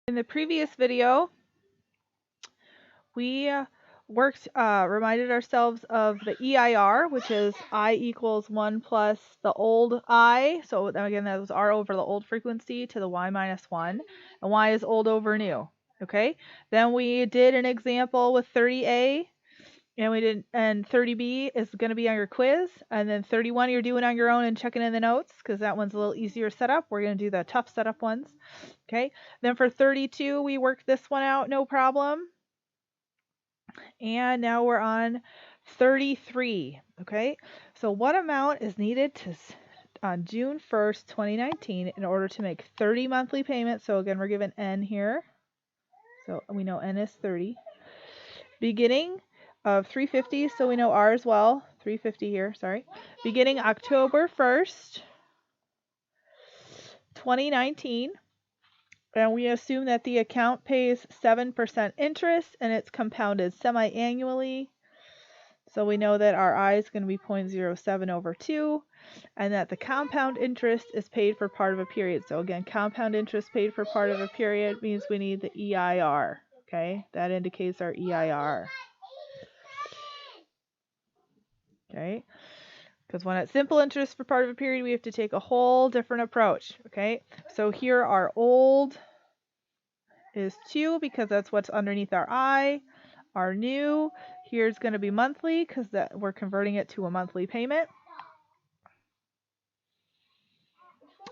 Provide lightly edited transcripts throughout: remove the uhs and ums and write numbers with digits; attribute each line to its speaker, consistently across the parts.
Speaker 1: In the previous video, we reminded ourselves of the EIR, which is I equals 1 plus the old I. So again, that was R over the old frequency to the Y minus 1. And Y is old over new. Okay. Then we did an example with 30A. And 30B is going to be on your quiz. And then 31 you're doing on your own and checking in the notes because that one's a little easier setup. We're going to do the tough setup ones. Okay. Then for 32, we worked this one out, no problem. And now we're on 33. Okay. So what amount is needed on June 1st, 2019 in order to make 30 monthly payments? So again, we're given N here. So we know N is 30. Beginning of 350, so we know R as well. 350 here, sorry. Beginning October 1st, 2019. And we assume that the account pays 7% interest and it's compounded semi-annually. So we know that our I is going to be 0.07 over 2 and that the compound interest is paid for part of a period. So again, compound interest paid for part of a period means we need the EIR. Okay, that indicates our EIR. Okay, because when it's simple interest for part of a period, we have to take a whole different approach. Okay, so here our old is 2 because that's what's underneath our I. Our new here is going to be monthly because we're converting it to a monthly payment.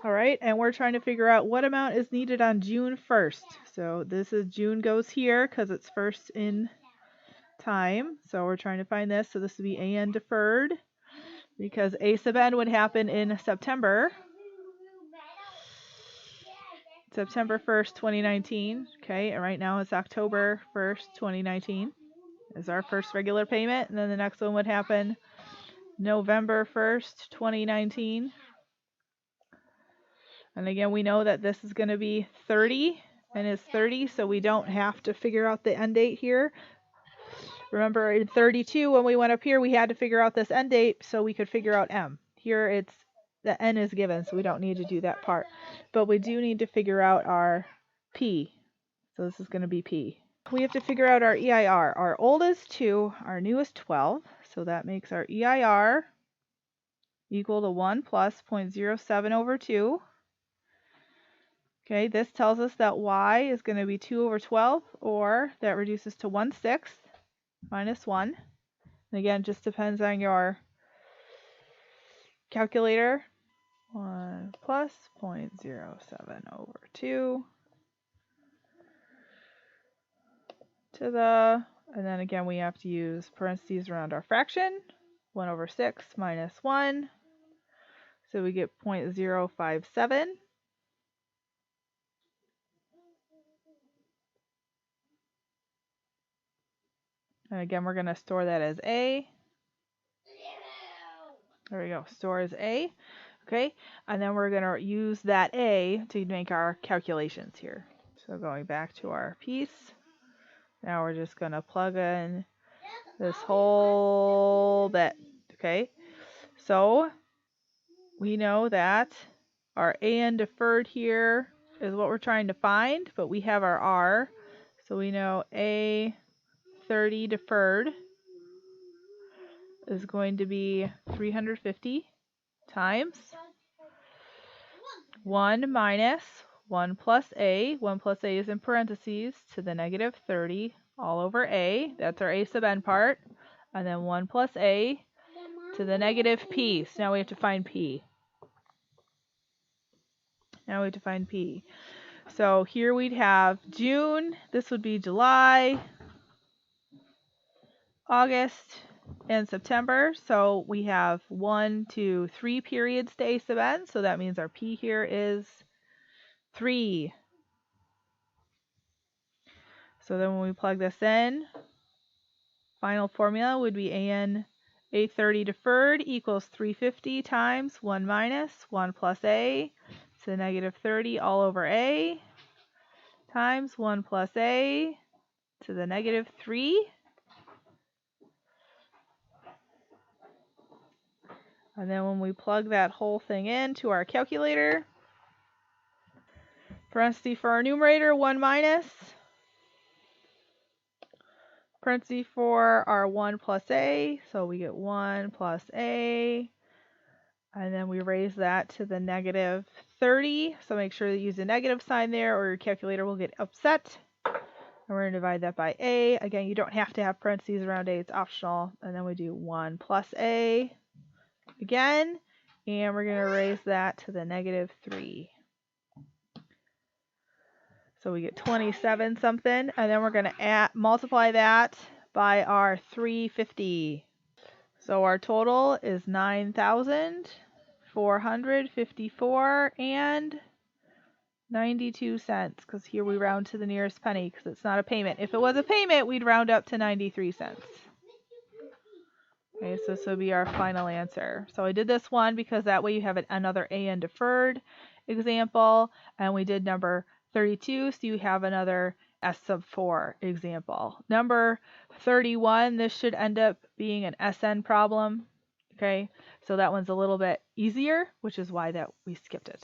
Speaker 1: All right, and we're trying to figure out what amount is needed on June 1st. So this is June goes here because it's first in time. So we're trying to find this. So this would be AN deferred because A sub N would happen in September. September 1st, 2019. Okay, and right now it's October 1st, 2019 is our first regular payment. And then the next one would happen November 1st, 2019. And again, we know that this is going to be 30 and it's 30, so we don't have to figure out the end date here. Remember in 32, when we went up here, we had to figure out this end date so we could figure out M. Here it's the N is given, so we don't need to do that part. But we do need to figure out our P. So this is going to be P. We have to figure out our EIR. Our old is 2, our new is 12. So that makes our EIR equal to 1 plus 0.07 over 2. Okay, this tells us that Y is going to be 2 over 12, or that reduces to 1/6 minus 1. And again, just depends on your calculator. 1 plus 0.07 over 2 to the, and then again we have to use parentheses around our fraction. 1 over 6 minus 1. So we get 0.057. And again, we're going to store that as A. There we go, store as A. Okay, and then we're going to use that A to make our calculations here. So going back to our piece, now we're just going to plug in this whole bit. Okay, so we know that our AN deferred here is what we're trying to find, but we have our R. So we know A30 deferred is going to be 350 times 1 minus 1 plus A. 1 plus A is in parentheses to the negative 30 all over A. That's our A sub N part. And then 1 plus A to the negative P. So now we have to find P. Now we have to find P. So here we'd have June. This would be July, August, and September. So we have 1, 2, 3 periods to A sub N. So that means our P here is 3. So then when we plug this in, final formula would be AN A30 deferred equals 350 times 1 minus 1 plus A to the negative 30 all over A times 1 plus A to the negative 3. And then when we plug that whole thing into our calculator, Parentheses for our numerator, 1 minus. Parentheses for our 1 plus a, so we get 1 plus a. And then we raise that to the negative 30. So make sure to use a negative sign there or your calculator will get upset. And we're going to divide that by a. Again, you don't have to have parentheses around a. It's optional. And then we do 1 plus a again. And we're going to raise that to the negative 3. So we get 27 something. And then we're going to multiply that by our 350. So our total is 9,454 and 92 cents, because here we round to the nearest penny because it's not a payment. If it was a payment, we'd round up to 93 cents. Okay, so this would be our final answer. So I did this one because that way you have another A in deferred example, and we did number 32, so you have another S sub 4 example. Number 31, this should end up being an SN problem. Okay, so that one's a little bit easier, which is why that we skipped it.